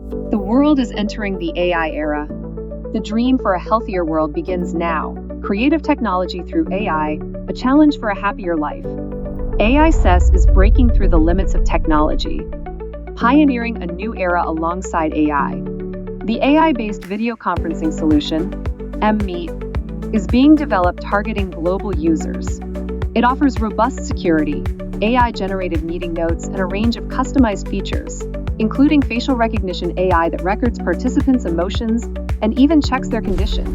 The world is entering the AI era. The dream for a healthier world begins now. Creative technology through AI, a challenge for a happier life. AICESS is breaking through the limits of technology, pioneering a new era alongside AI. The AI-based video conferencing solution, M-Meet, is being developed targeting global users. It offers robust security, AI-generated meeting notes, and a range of customized features, including facial recognition AI that records participants' emotions and even checks their condition.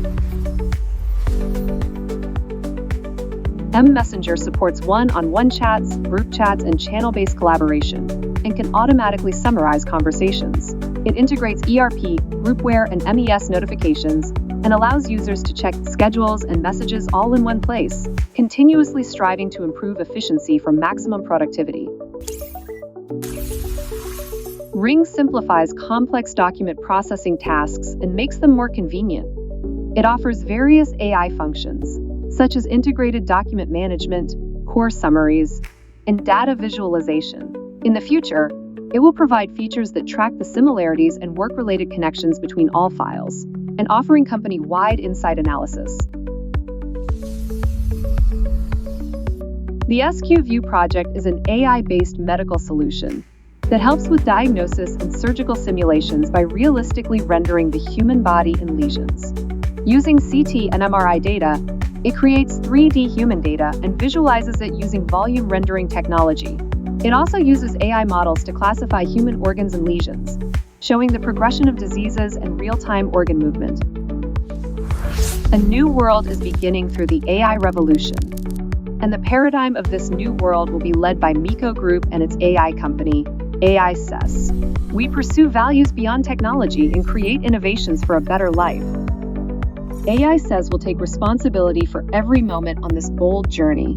M-Messenger supports one-on-one chats, group chats, and channel-based collaboration, and can automatically summarize conversations. It integrates ERP, groupware, and MES notifications, and allows users to check schedules and messages all in one place, continuously striving to improve efficiency for maximum productivity. Ring simplifies complex document processing tasks and makes them more convenient. It offers various AI functions, such as integrated document management, core summaries, and data visualization. In the future, it will provide features that track the similarities and work-related connections between all files, and offering company-wide insight analysis. The SQ-View project is an AI-based medical solution that helps with diagnosis and surgical simulations by realistically rendering the human body and lesions. Using CT and MRI data, it creates 3D human data and visualizes it using volume rendering technology. It also uses AI models to classify human organs and lesions, showing the progression of diseases and real-time organ movement. A new world is beginning through the AI revolution, and the paradigm of this new world will be led by Miko Group and its AI company, AICESS. We pursue values beyond technology and create innovations for a better life. AICESS will take responsibility for every moment on this bold journey.